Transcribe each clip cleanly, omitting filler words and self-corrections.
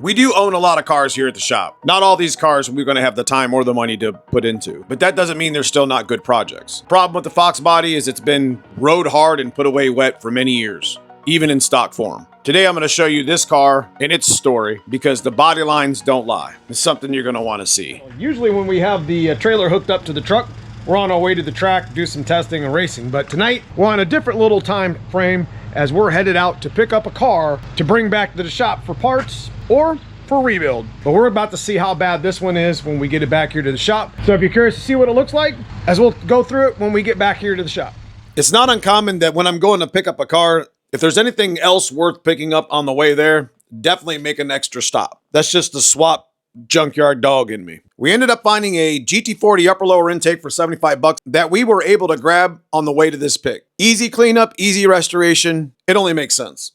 We do own a lot of cars here at the shop. Not all these cars we're gonna have the time or the money to put into, but that doesn't mean they're still not good projects. Problem with the Fox body is it's been rode hard and put away wet for many years, even in stock form. Today I'm gonna show you this car and its story because the body lines don't lie. It's something you're gonna wanna see. Usually when we have the trailer hooked up to the truck, we're on our way to the track to do some testing and racing. But tonight we're on a different little time frame as we're headed out to pick up a car to bring back to the shop for parts or for rebuild. But we're about to see how bad this one is when we get it back here to the shop. So if you're curious to see what it looks like, as we'll go through it when we get back here to the shop. It's not uncommon that when I'm going to pick up a car, if there's anything else worth picking up on the way there, definitely make an extra stop. That's just the swap junkyard dog in me. We ended up finding a GT40 upper lower intake for 75 bucks that we were able to grab on the way to this pick. Easy cleanup, easy restoration. It only makes sense.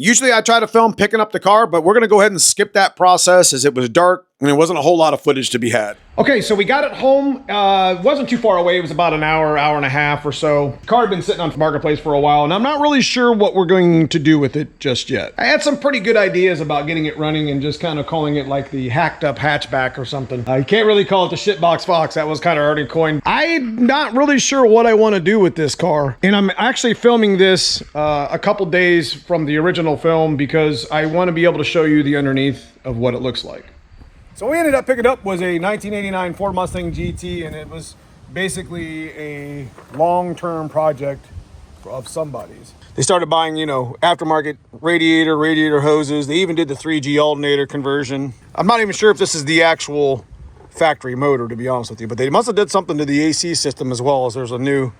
Usually I try to film picking up the car, but we're gonna go ahead and skip that process as it was dark and there wasn't a whole lot of footage to be had. Okay, so we got it home. It wasn't too far away. It was about an hour and a half or so. The car had been sitting on Marketplace for a while, and I'm not really sure what we're going to do with it just yet. I had some pretty good ideas about getting it running and just kind of calling it like the hacked up hatchback or something. You can't really call it the shitbox Fox. That was kind of already coined. I'm not really sure what I want to do with this car. And I'm actually filming this a couple days from the original film because I want to be able to show you the underneath of what it looks like. So what we ended up picking up was a 1989 Ford Mustang GT, and it was basically a long-term project of somebody's. They started buying, you know, aftermarket radiator hoses. They even did the 3G alternator conversion. I'm not even sure if this is the actual factory motor, to be honest with you, but they must have did something to the AC system as well, as there's a new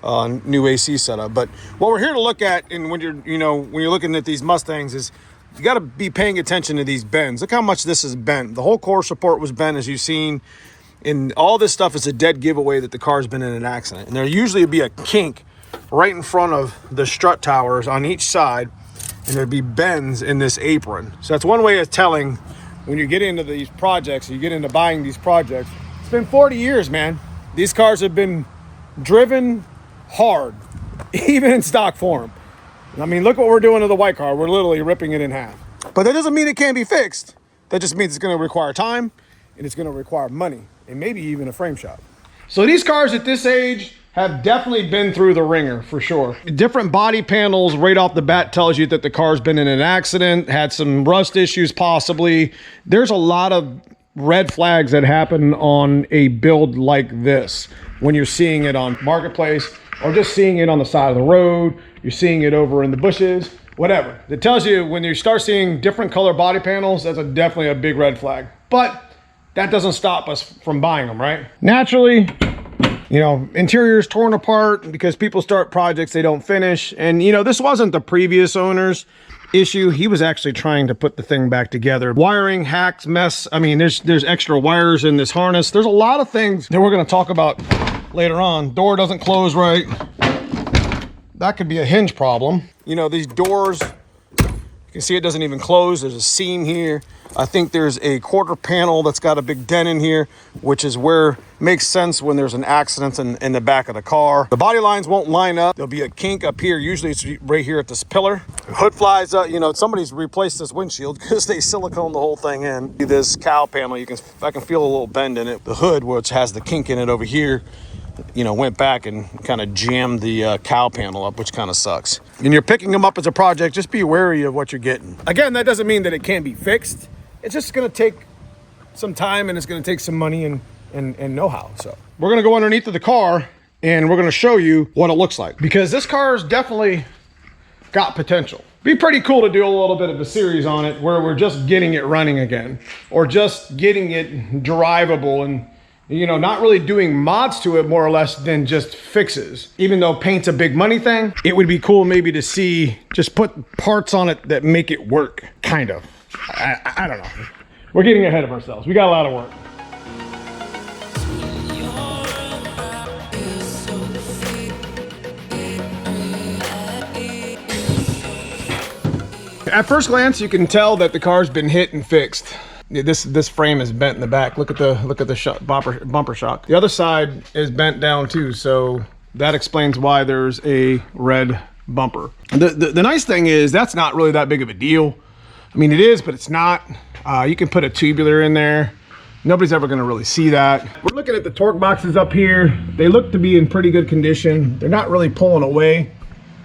AC setup. But what we're here to look at, and when you're looking at these Mustangs, is you got to be paying attention to these bends. Look how much this is bent. The whole core support was bent, as you've seen. And all this stuff is a dead giveaway that the car's been in an accident. And there usually would be a kink right in front of the strut towers on each side, and there'd be bends in this apron. So that's one way of telling when you get into these projects, you get into buying these projects. It's been 40 years, man. These cars have been driven hard, even in stock form. I mean, look what we're doing to the white car. We're literally ripping it in half. But that doesn't mean it can't be fixed. That just means it's going to require time, and it's going to require money, and maybe even a frame shop. So these cars at this age have definitely been through the ringer, for sure. Different body panels right off the bat tells you that the car's been in an accident, had some rust issues possibly. There's a lot of red flags that happen on a build like this when you're seeing it on Marketplace or just seeing it on the side of the road. You're seeing it over in the bushes, whatever. It tells you when you start seeing different color body panels, that's definitely a big red flag. But that doesn't stop us from buying them, right? Naturally, you know, interiors torn apart because people start projects they don't finish. And, you know, this wasn't the previous owner's issue. He was actually trying to put the thing back together. Wiring, hacks, mess. I mean, there's extra wires in this harness. There's a lot of things that we're going to talk about later on. Door doesn't close right. That could be a hinge problem. You know, these doors, you can see it doesn't even close. There's a seam here. I think there's a quarter panel that's got a big dent in here, which is where it makes sense when there's an accident in the back of the car. The body lines won't line up. There'll be a kink up here. Usually it's right here at this pillar. Hood flies up. You know, somebody's replaced this windshield because they silicone the whole thing in. This cowl panel, I can feel a little bend in it. The hood, which has the kink in it over here, you know, went back and kind of jammed the cowl panel up, which kind of sucks. And you're picking them up as a project, just be wary of what you're getting. Again, that doesn't mean that it can't be fixed. It's just going to take some time, and it's going to take some money and know-how. So we're going to go underneath of the car, and we're going to show you what it looks like, because this car's definitely got potential. Be pretty cool to do a little bit of a series on it where we're just getting it running again, or just getting it drivable and, you know, not really doing mods to it more or less than just fixes. Even though paint's a big money thing, it would be cool maybe to see, just put parts on it that make it work, kind of. I don't know. We're getting ahead of ourselves. We got a lot of work. At first glance, you can tell that the car's been hit and fixed. This frame is bent in the back. Look at the bumper shock. The other side is bent down too, so that explains why there's a red bumper. The nice thing is that's not really that big of a deal. I mean, it is, but it's not. You can put a tubular in there. Nobody's ever gonna really see that. We're looking at the torque boxes up here. They look to be in pretty good condition. They're not really pulling away.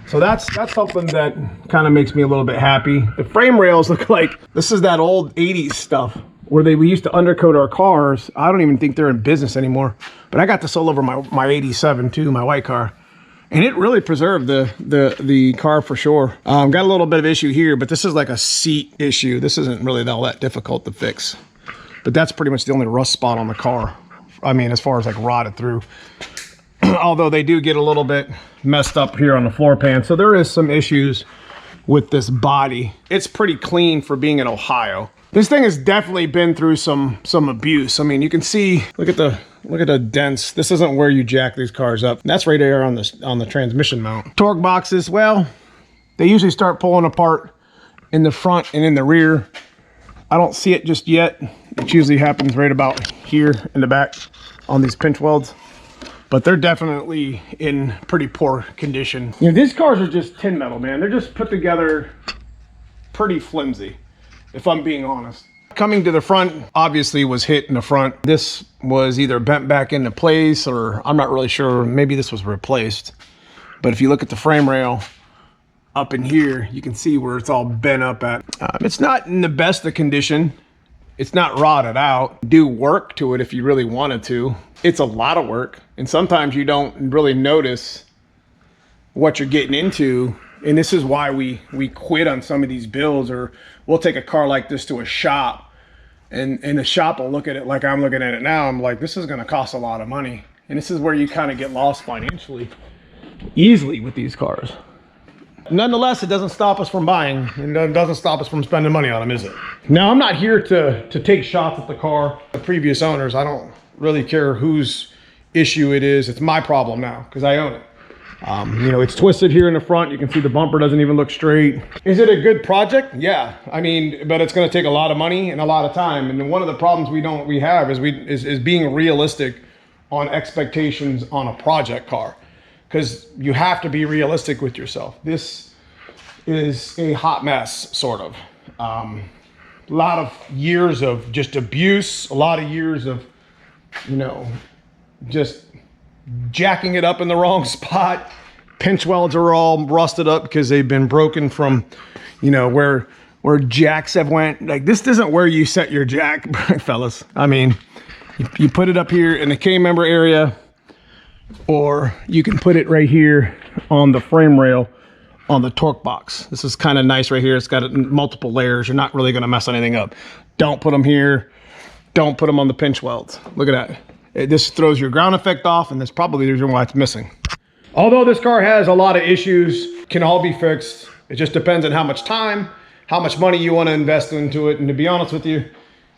So that's something that kind of makes me a little bit happy. The frame rails look like, this is that old 80s stuff where we used to undercoat our cars. I don't even think they're in business anymore. But I got this all over my 87 too, my white car. And it really preserved the car for sure. Got a little bit of issue here, but this is like a seat issue. This isn't really all that difficult to fix. But that's pretty much the only rust spot on the car. I mean, as far as like rotted through. Although they do get a little bit messed up here on the floor pan. So there is some issues with this body. It's pretty clean for being in Ohio. This thing has definitely been through some abuse. I mean, you can see, look at the dents. This isn't where you jack these cars up. That's right there on the transmission mount. Torque boxes, well, they usually start pulling apart in the front and in the rear. I don't see it just yet. It usually happens right about here in the back on these pinch welds. But they're definitely in pretty poor condition. You know, these cars are just tin metal, man. They're just put together pretty flimsy, if I'm being honest. Coming to the front obviously was hit in the front. This was either bent back into place or I'm not really sure. Maybe this was replaced. But if you look at the frame rail up in here, you can see where it's all bent up at. It's not in the best of condition. It's not rotted out. Do work to it if you really wanted to. It's a lot of work. And sometimes you don't really notice what you're getting into. And this is why we quit on some of these builds, or we'll take a car like this to a shop and the shop will look at it like I'm looking at it now. I'm like, this is gonna cost a lot of money. And this is where you kind of get lost financially easily with these cars. Nonetheless, it doesn't stop us from buying, and it doesn't stop us from spending money on them, is it? Now, I'm not here to take shots at the car, the previous owners. I don't really care whose issue it is. It's my problem now because I own it. You know, it's twisted here in the front. You can see the bumper doesn't even look straight. Is it a good project? Yeah. I mean, but it's going to take a lot of money and a lot of time. And one of the problems we have is being realistic on expectations on a project car. Because you have to be realistic with yourself. This is a hot mess, sort of. A lot of years of just abuse, a lot of years of, you know, just jacking it up in the wrong spot. Pinch welds are all rusted up because they've been broken from, you know, where jacks have went. Like, this isn't where you set your jack, fellas. I mean, you put it up here in the K-member area, or you can put it right here on the frame rail on the torque box. This is kind of nice right here. It's got multiple layers. You're not really going to mess anything up. Don't put them here. Don't put them on the pinch welds. Look at that. This throws your ground effect off, and that's probably the reason why it's missing. Although this car has a lot of issues, can all be fixed. It just depends on how much time, how much money you want to invest into it. And to be honest with you,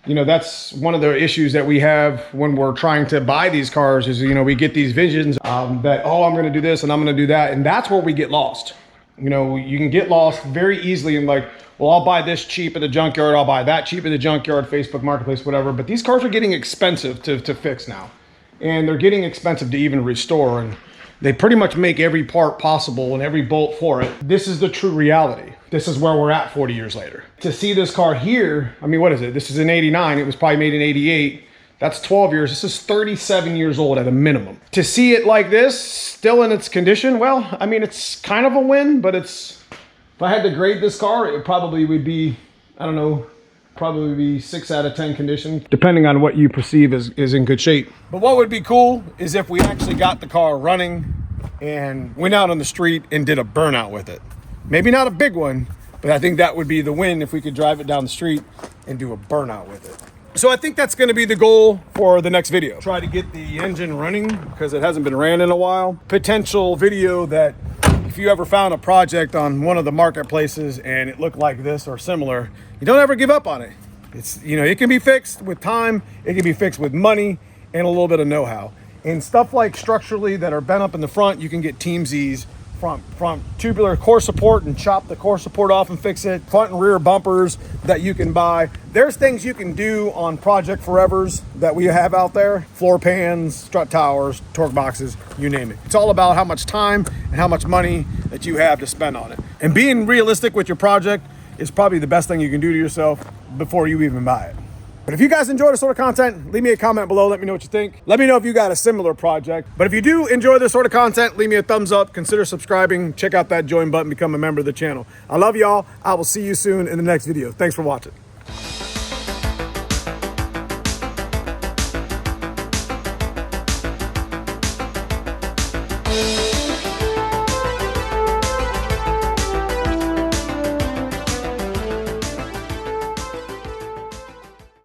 you know, that's one of the issues that we have when we're trying to buy these cars is, you know, we get these visions that, oh, I'm going to do this and I'm going to do that. And that's where we get lost. You know, you can get lost very easily and like, well, I'll buy this cheap at the junkyard. I'll buy that cheap at the junkyard, Facebook Marketplace, whatever. But these cars are getting expensive to fix now. And they're getting expensive to even restore. And they pretty much make every part possible and every bolt for it. This is the true reality. This is where we're at 40 years later. To see this car here, I mean, what is it? This is an 89. It was probably made in 88. That's 12 years. This is 37 years old at a minimum. To see it like this, still in its condition, well, I mean, it's kind of a win, but it's, if I had to grade this car, it probably would be, I don't know, probably be 6 out of 10 condition, depending on what you perceive is in good shape. But what would be cool is if we actually got the car running and went out on the street and did a burnout with it. Maybe not a big one, but I think that would be the win if we could drive it down the street and do a burnout with it. So I think that's going to be the goal for the next video. Try to get the engine running because it hasn't been ran in a while. Potential video that if you ever found a project on one of the marketplaces and it looked like this or similar, you don't ever give up on it. It's, you know, it can be fixed with time. It can be fixed with money and a little bit of know-how. And stuff like structurally that are bent up in the front, you can get Teamsies from tubular core support and chop the core support off and fix it. Front and rear bumpers that you can buy. There's things you can do on Project Forevers that we have out there. Floor pans, strut towers, torque boxes, you name it. It's all about how much time and how much money that you have to spend on it. And being realistic with your project, is probably the best thing you can do to yourself before you even buy it. But if you guys enjoy this sort of content, leave me a comment below. Let me know what you think. Let me know if you got a similar project. But if you do enjoy this sort of content, leave me a thumbs up. Consider subscribing. Check out that join button. Become a member of the channel. I love y'all. I will see you soon in the next video. Thanks for watching.